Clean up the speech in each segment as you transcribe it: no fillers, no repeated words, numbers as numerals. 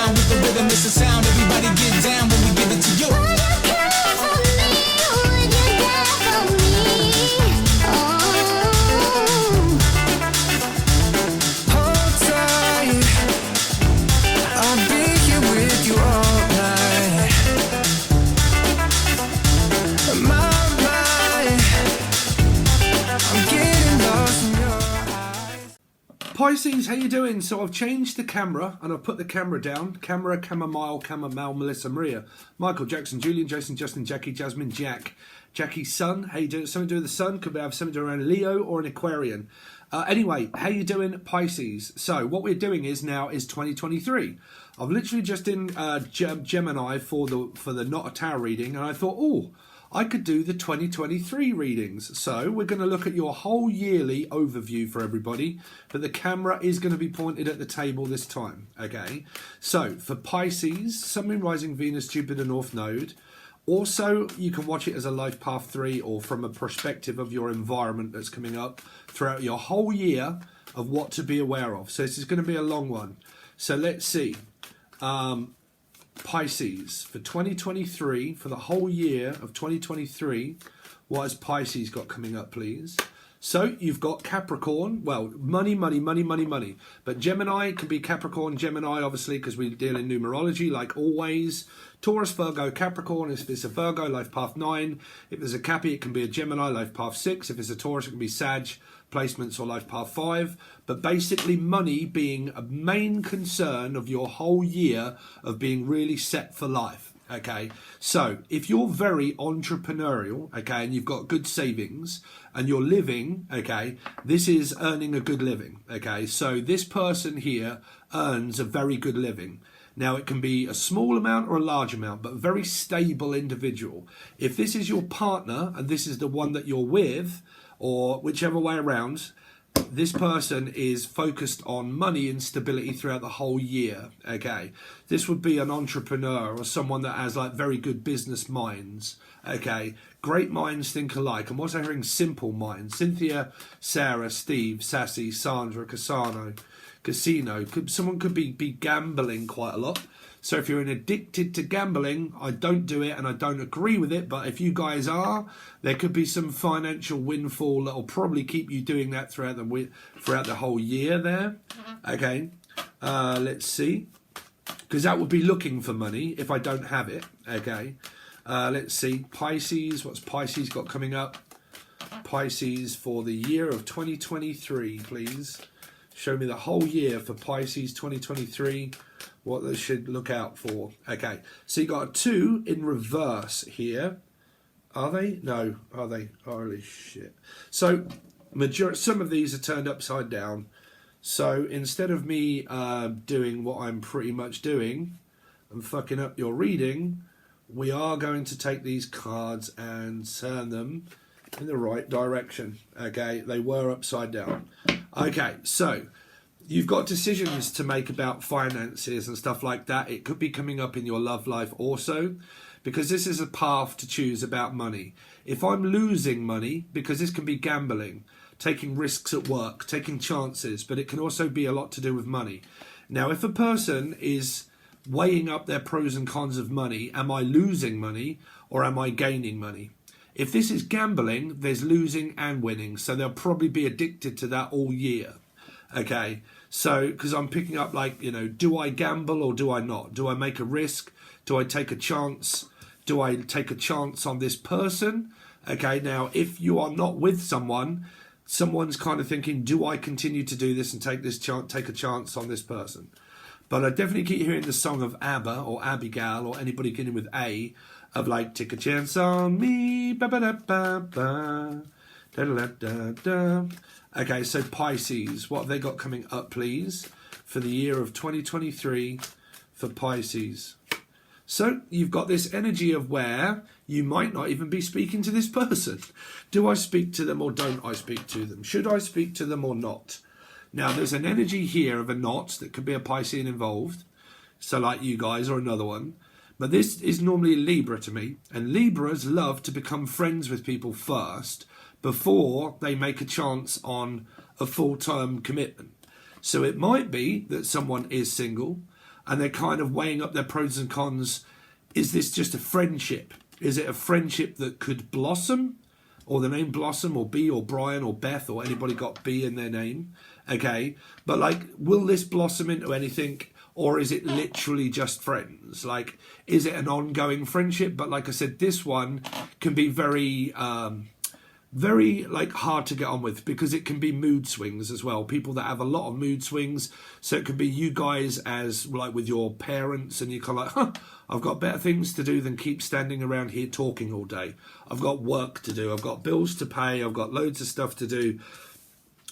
down with the rhythm, it's a sound. Everybody get down when we give it to you. Would you care for me? Would you care for me? Hold tight, I'll be here with you all night. My mind, I'm getting lost in your eyes. Pisces, how you doing? So I've changed the camera and I've put the camera down. Camera, chamomile, Melissa, Maria, Michael, Jackson, Julian, Jason, Justin, Jackie, Jasmine, Jack, Jackie's son. How you doing? Something to do with the sun? Could have something to do around Leo or an Aquarian. Anyway, how you doing, Pisces? So what we're doing is 2023. I've literally just done Gemini for the Not a Tarot reading, and I thought, oh, I could do the 2023 readings. So we're going to look at your whole yearly overview for everybody, but the camera is going to be pointed at the table this time. Okay, so for Pisces, Sun, Moon, Rising, Venus, Jupiter, North Node. Also, you can watch it as a life path 3 or from a perspective of your environment that's coming up throughout your whole year of what to be aware of. So this is going to be a long one. So let's see. Pisces, for 2023, for the whole year of 2023, what has Pisces got coming up, please? So you've got Capricorn, well, money. But Gemini can be Capricorn, Gemini, obviously, because we deal in numerology, like always. Taurus, Virgo, Capricorn, if it's a Virgo, life path 9. If there's a Cappy, it can be a Gemini, life path 6. If it's a Taurus, it can be Sag, placements, or life path 5. But basically money being a main concern of your whole year of being really set for life. Okay, so if you're very entrepreneurial, okay, and you've got good savings and you're living, okay, this is earning a good living. Okay, so this person here earns a very good living. Now, it can be a small amount or a large amount, but a very stable individual. If this is your partner and this is the one that you're with, or whichever way around, this person is focused on money and stability throughout the whole year. Okay, this would be an entrepreneur or someone that has like very good business minds. Okay, great minds think alike. I'm also hearing simple minds. Cynthia, Sarah, Steve, Sassy, Sandra, Casino. Someone could be gambling quite a lot. So if you're addicted to gambling, I don't do it and I don't agree with it. But if you guys are, there could be some financial windfall that will probably keep you doing that throughout the whole year there. Okay, let's see. Because that would be looking for money if I don't have it. Okay, let's see. Pisces, what's Pisces got coming up? Pisces for the year of 2023, please. Show me the whole year for Pisces 2023. What they should look out for. Okay, so you got a 2 in reverse here. Are they? No, are they? Holy shit. So some of these are turned upside down. So instead of me doing what I'm pretty much doing and fucking up your reading, we are going to take these cards and turn them in the right direction. Okay, they were upside down. Okay, so you've got decisions to make about finances and stuff like that. It could be coming up in your love life also, because this is a path to choose about money. If I'm losing money, because this can be gambling, taking risks at work, taking chances, but it can also be a lot to do with money. Now, if a person is weighing up their pros and cons of money, am I losing money or am I gaining money? If this is gambling, there's losing and winning, so they'll probably be addicted to that all year. Okay, so because I'm picking up like, you know, do I gamble or do I not? Do I make a risk? Do I take a chance? Do I take a chance on this person? Okay, now if you are not with someone's kind of thinking, do I continue to do this and take a chance on this person? But I definitely keep hearing the song of ABBA or Abigail or anybody getting with A, of like, take a chance on me, ba ba da ba ba, da da da da. Okay, so Pisces, what have they got coming up, please, for the year of 2023 for Pisces? So you've got this energy of where you might not even be speaking to this person. Do I speak to them or don't I speak to them? Should I speak to them or not? Now, there's an energy here of a not that could be a Piscean involved. So like you guys or another one. But this is normally Libra to me. And Libras love to become friends with people first before they make a chance on a full-term commitment. So it might be that someone is single. and they're kind of weighing up their pros and cons. Is this just a friendship? Is it a friendship that could blossom, or the name Blossom, or B, or Brian, or Beth, or anybody got B in their name? Okay, but like, will this blossom into anything, or is it literally just friends? Like, is it an ongoing friendship? But like I said, this one can be very like hard to get on with, because it can be mood swings as well. People that have a lot of mood swings. So it could be you guys as like with your parents, and you're kind of like, huh, I've got better things to do than keep standing around here talking all day. I've got work to do. I've got bills to pay. I've got loads of stuff to do.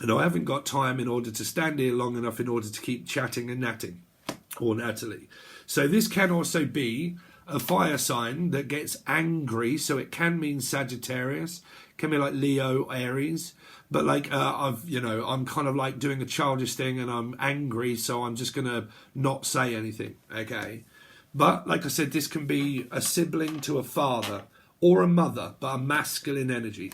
And I haven't got time in order to stand here long enough in order to keep chatting and natting. Or Natalie. So this can also be a fire sign that gets angry. So it can mean Sagittarius, can be like Leo, Aries. But like I'm kind of like doing a childish thing and I'm angry, so I'm just gonna not say anything. Okay. But like I said, this can be a sibling to a father or a mother, but a masculine energy.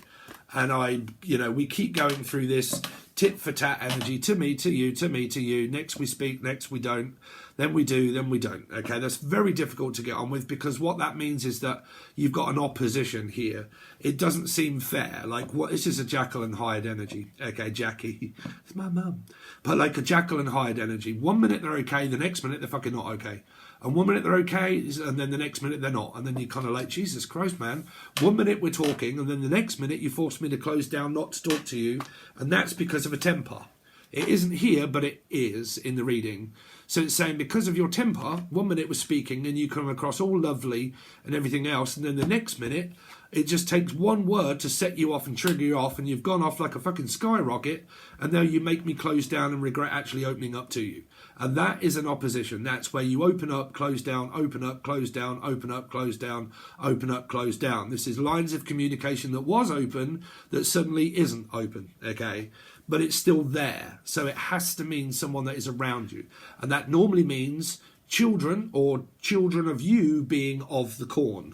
And we keep going through this tit for tat energy, to me, to you, to me, to you. Next we speak, next we don't. Then we do, then we don't. Okay, that's very difficult to get on with, because what that means is that you've got an opposition here. It doesn't seem fair. Like, what? This is a Jekyll and Hyde energy. Okay, Jackie, it's my mum. But like a Jekyll and Hyde energy. 1 minute they're okay, the next minute they're fucking not okay. And 1 minute they're okay, and then the next minute they're not. And then you're kind of like, Jesus Christ, man. 1 minute we're talking, and then the next minute you force me to close down, not to talk to you. And that's because of a temper. It isn't here, but it is in the reading. So it's saying, because of your temper, 1 minute we're speaking and you come across all lovely and everything else. And then the next minute, it just takes one word to set you off and trigger you off. And you've gone off like a fucking skyrocket. And now you make me close down and regret actually opening up to you. And that is an opposition. That's where you open up, close down, open up, close down, open up, close down, open up, close down. This is lines of communication that was open that suddenly isn't open, okay? But it's still there. So it has to mean someone that is around you. And that normally means children, or children of you being of the corn,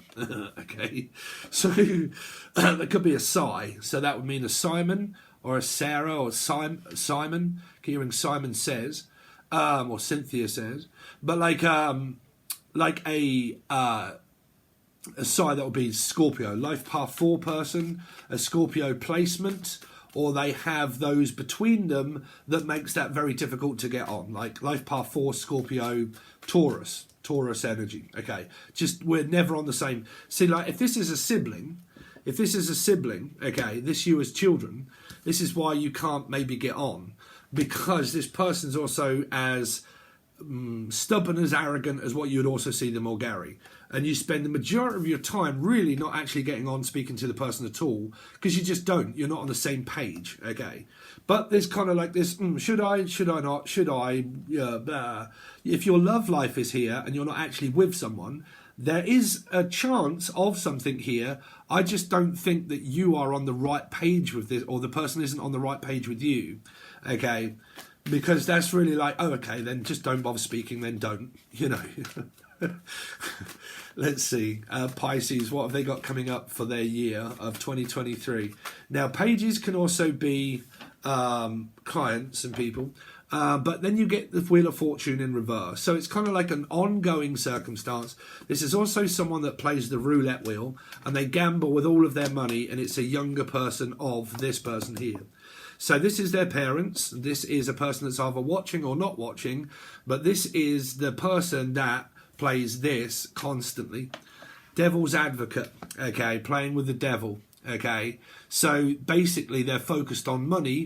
okay? So there could be a Psy. So that would mean a Simon or a Sarah or Simon. Hearing Simon Says. Or Cynthia Says, but like a Psy that would be Scorpio, life path 4 person, a Scorpio placement, or they have those between them that makes that very difficult to get on, like life path 4 Scorpio, Taurus energy. Okay, just we're never on the same. See, like if this is a sibling, okay, this you as children, this is why you can't maybe get on. Because this person's also as stubborn, as arrogant as what you would also see them or Gary. And you spend the majority of your time really not actually getting on speaking to the person at all, because you just don't. You're not on the same page, okay? But there's kind of like this, should I not, should I? If your love life is here and you're not actually with someone, there is a chance of something here. I just don't think that you are on the right page with this, or the person isn't on the right page with you. Okay, because that's really like, oh, okay, then just don't bother speaking, then don't, Let's see, Pisces, what have they got coming up for their year of 2023? Now, pages can also be clients and people, but then you get the Wheel of Fortune in reverse. So it's kind of like an ongoing circumstance. This is also someone that plays the roulette wheel, and they gamble with all of their money, and it's a younger person of this person here. So this is their parents. This is a person that's either watching or not watching, but this is the person that plays this constantly. Devil's advocate, okay, playing with the devil, okay. So basically they're focused on money,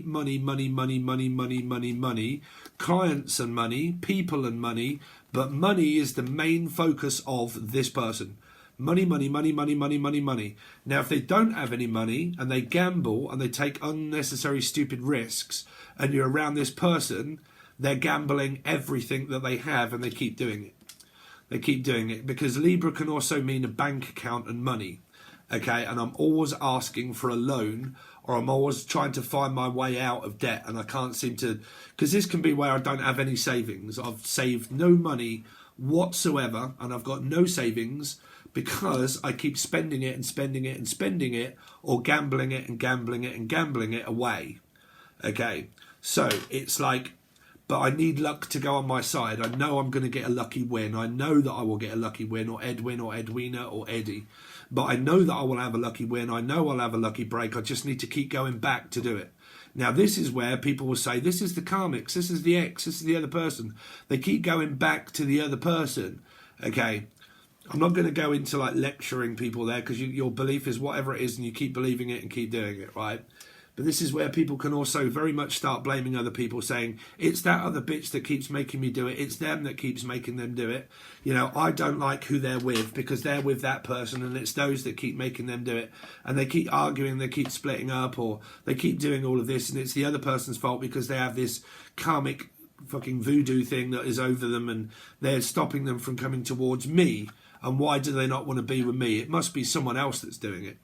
clients and money, people and money, but money is the main focus of this person. Money. Now, if they don't have any money and they gamble and they take unnecessary stupid risks, and you're around this person, they're gambling everything that they have, and they keep doing it. They keep doing it, because Libra can also mean a bank account and money. Okay, and I'm always asking for a loan, or I'm always trying to find my way out of debt, and I can't seem to, because this can be where I don't have any savings. I've saved no money whatsoever, and I've got no savings, because I keep spending it, or gambling it away. Okay, so it's like but I need luck to go on my side. I know I'm going to get a lucky win. I know that I will get a lucky win, or Edwin, or Edwina, or Eddie. But I know that I will have a lucky win. I know I'll have a lucky break. I just need to keep going back to do it. Now, this is where people will say, this is the karmics, this is the ex, this is the other person. They keep going back to the other person. Okay, I'm not going to go into like lecturing people there, because your belief is whatever it is and you keep believing it and keep doing it, right? But this is where people can also very much start blaming other people, saying, it's that other bitch that keeps making me do it. It's them that keeps making them do it. You know, I don't like who they're with because they're with that person, and it's those that keep making them do it. And they keep arguing, they keep splitting up, or they keep doing all of this, and it's the other person's fault because they have this karmic fucking voodoo thing that is over them, and they're stopping them from coming towards me. And why do they not want to be with me? It must be someone else that's doing it.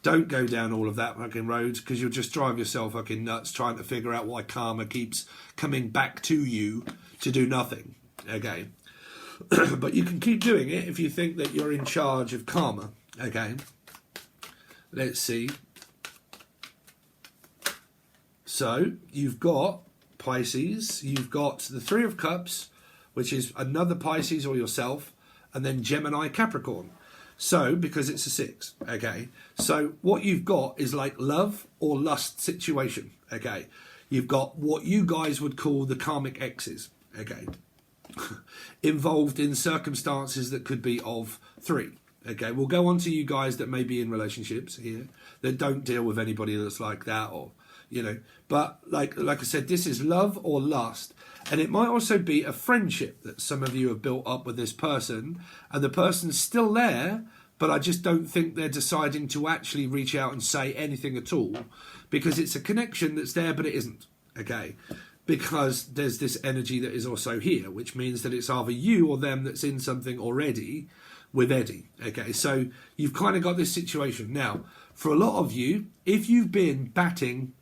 Don't go down all of that fucking road, because you'll just drive yourself fucking nuts trying to figure out why karma keeps coming back to you to do nothing. Okay. But you can keep doing it if you think that you're in charge of karma. Okay. Let's see. So you've got Pisces, you've got the Three of Cups, which is another Pisces or yourself, and then Gemini, Capricorn. So, because it's a 6, okay? So, what you've got is like love or lust situation, okay? You've got what you guys would call the karmic exes, okay? Involved in circumstances that could be of 3, okay? We'll go on to you guys that may be in relationships here that don't deal with anybody that's like that, or, you know. But, like I said, this is love or lust. And it might also be a friendship that some of you have built up with this person, and the person's still there, but I just don't think they're deciding to actually reach out and say anything at all, because it's a connection that's there, but it isn't, okay? Because there's this energy that is also here, which means that it's either you or them that's in something already with Eddie, okay? So you've kind of got this situation. Now, for a lot of you, if you've been batting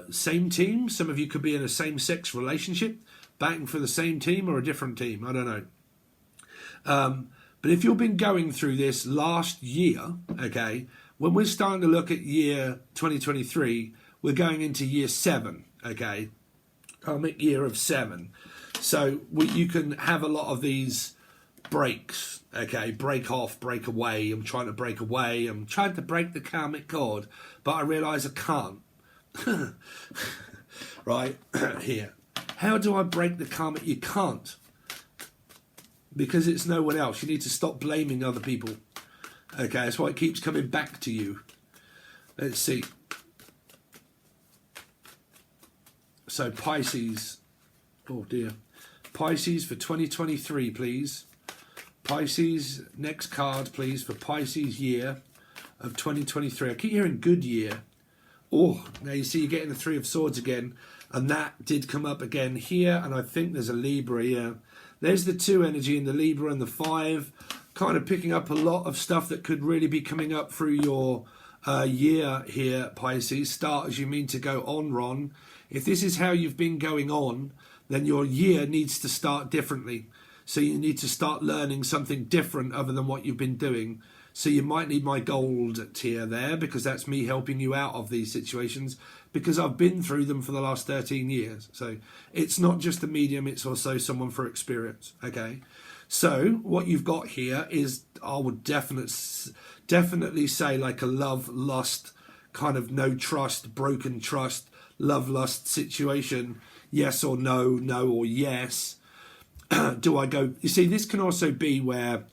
same team, some of you could be in a same-sex relationship, batting for the same team or a different team, I don't know. But if you've been going through this last year, okay, when we're starting to look at year 2023, we're going into year 7, okay, karmic year of 7. So you can have a lot of these breaks, okay, break off, break away. I'm trying to break away, I'm trying to break the karmic cord, but I realise I can't. Right here, how do I break the karma? You can't, because it's no one else. You need to stop blaming other people. Okay, that's why it keeps coming back to you. Let's see. So Pisces, oh dear, Pisces for 2023, please. Pisces, next card, please, for Pisces year of 2023. I keep hearing good year. Oh, now you see you're getting the Three of Swords again, and that did come up again here, and I think there's a Libra here. There's the 2 energy in the Libra and the 5, kind of picking up a lot of stuff that could really be coming up through your year here, Pisces. Start as you mean to go on, Ron. If this is how you've been going on, then your year needs to start differently. So you need to start learning something different other than what you've been doing. So you might need my gold tier there, because that's me helping you out of these situations, because I've been through them for the last 13 years. So it's not just a medium, it's also someone for experience, okay? So what you've got here is, I would definitely say like a love, lust, kind of no trust, broken trust, love, lust situation. Yes or no, no or yes. Do I go? You see, this can also be where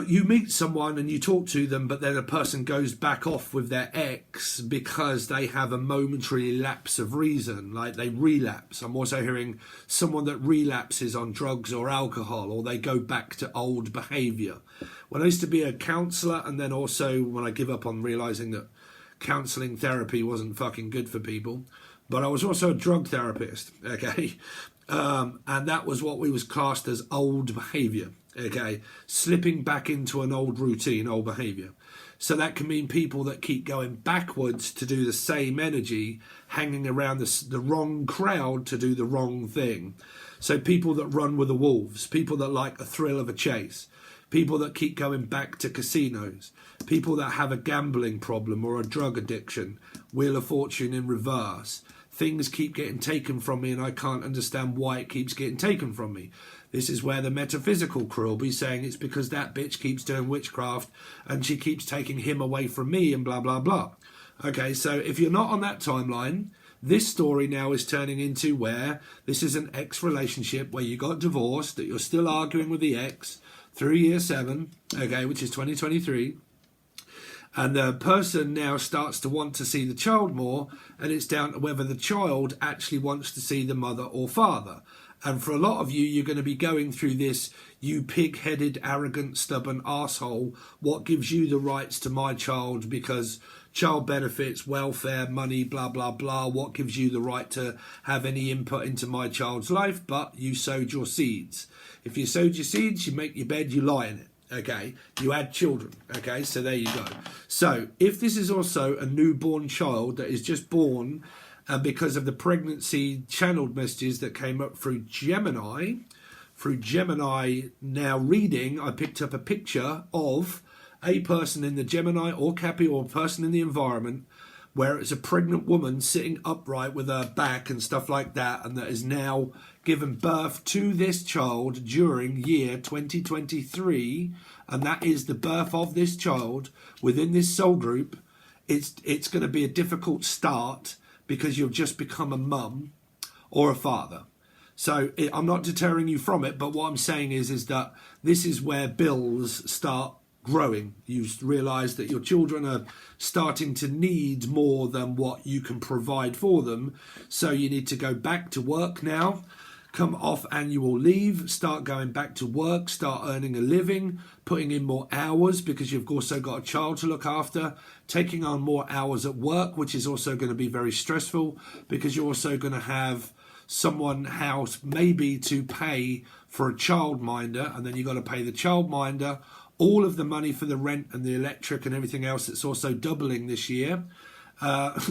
you meet someone and you talk to them, but then a person goes back off with their ex because they have a momentary lapse of reason, like they relapse. I'm also hearing someone that relapses on drugs or alcohol, or they go back to old behaviour. When I used to be a counsellor, and then also when I give up on realising that counselling therapy wasn't fucking good for people, but I was also a drug therapist, okay? And that was what we was classed as old behaviour. Okay, slipping back into an old routine, old behaviour. So that can mean people that keep going backwards to do the same energy, hanging around the wrong crowd to do the wrong thing. So people that run with the wolves, people that like the thrill of a chase, people that keep going back to casinos, people that have a gambling problem or a drug addiction, Wheel of Fortune in reverse, things keep getting taken from me and I can't understand why it keeps getting taken from me. This is where the metaphysical crew will be saying it's because that bitch keeps doing witchcraft and she keeps taking him away from me and blah, blah, blah. Okay, so if you're not on that timeline, this story now is turning into where this is an ex relationship where you got divorced, that you're still arguing with the ex through year 7, okay, which is 2023. And the person now starts to want to see the child more, and it's down to whether the child actually wants to see the mother or father. And for a lot of you, you're going to be going through this, you pig-headed, arrogant, stubborn arsehole. What gives you the rights to my child? Because child benefits, welfare, money, blah, blah, blah. What gives you the right to have any input into my child's life? But you sowed your seeds. If you sowed your seeds, you make your bed, you lie in it. Okay, you had children. Okay, so there you go. So if this is also a newborn child that is just born, and because of the pregnancy channeled messages that came up through Gemini now reading, I picked up a picture of a person in the Gemini or Cappy or a person in the environment where it's a pregnant woman sitting upright with her back and stuff like that, and that is now given birth to this child during year 2023, and that is the birth of this child within this soul group. It's going to be a difficult start because you've just become a mum or a father. So I'm not deterring you from it, but what I'm saying is that this is where bills start growing. You realise that your children are starting to need more than what you can provide for them. So you need to go back to work now, come off annual leave, start going back to work, start earning a living, putting in more hours because you've also got a child to look after, taking on more hours at work, which is also going to be very stressful because you're also going to have someone house maybe to pay for a childminder, and then you've got to pay the childminder all of the money for the rent and the electric and everything else. It's also doubling this year.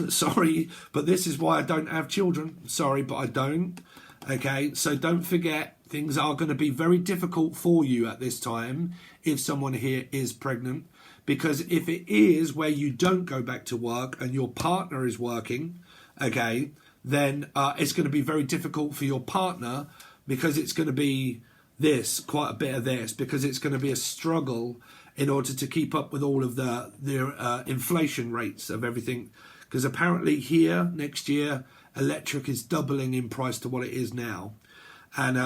Sorry, but this is why I don't have children. Sorry, but I don't. Okay, so don't forget, things are going to be very difficult for you at this time if someone here is pregnant, because if it is where you don't go back to work and your partner is working, okay, then it's going to be very difficult for your partner, because it's going to be quite a bit of this, because it's going to be a struggle in order to keep up with all of the inflation rates of everything, because apparently here next year electric is doubling in price to what it is now, and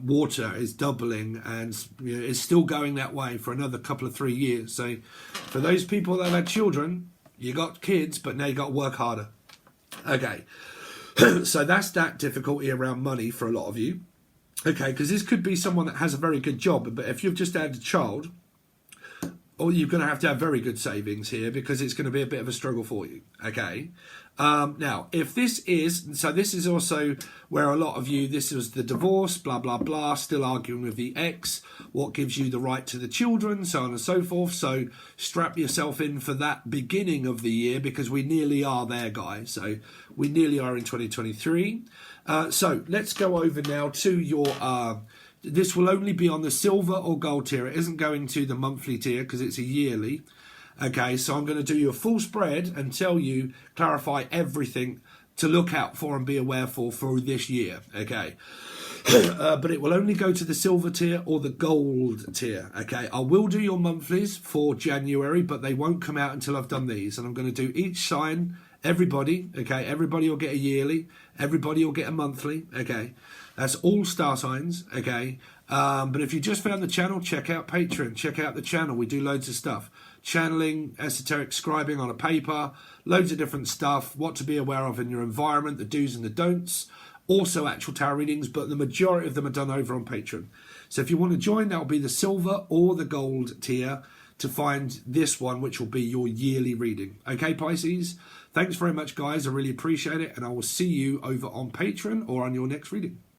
water is doubling, and it's still going that way for another couple of 3 years. So for those people that had children, you got kids, but now you got to work harder. Okay, so that's that difficulty around money for a lot of you. Okay, because this could be someone that has a very good job, but if you've just had a child, or you're going to have very good savings here, because it's going to be a bit of a struggle for you. Okay, now if this is also where a lot of you, this was the divorce, blah blah blah, still arguing with the ex, what gives you the right to the children, so on and so forth. So strap yourself in for that beginning of the year, because we nearly are there, guys. So we nearly are in 2023. So let's go over now to your this will only be on the silver or gold tier. It isn't going to the monthly tier because it's a yearly. Okay, so I'm going to do you a full spread and clarify everything to look out for and be aware for this year. Okay, but it will only go to the silver tier or the gold tier. Okay, I will do your monthlies for January, but they won't come out until I've done these. And I'm going to do each sign, everybody. Okay, everybody will get a yearly. Everybody will get a monthly. Okay. That's all star signs, okay? But if you just found the channel, check out Patreon. Check out the channel. We do loads of stuff. Channeling, esoteric scribing on a paper, loads of different stuff, what to be aware of in your environment, the do's and the don'ts. Also actual tarot readings, but the majority of them are done over on Patreon. So if you want to join, that will be the silver or the gold tier to find this one, which will be your yearly reading. Okay, Pisces? Thanks very much, guys. I really appreciate it. And I will see you over on Patreon or on your next reading.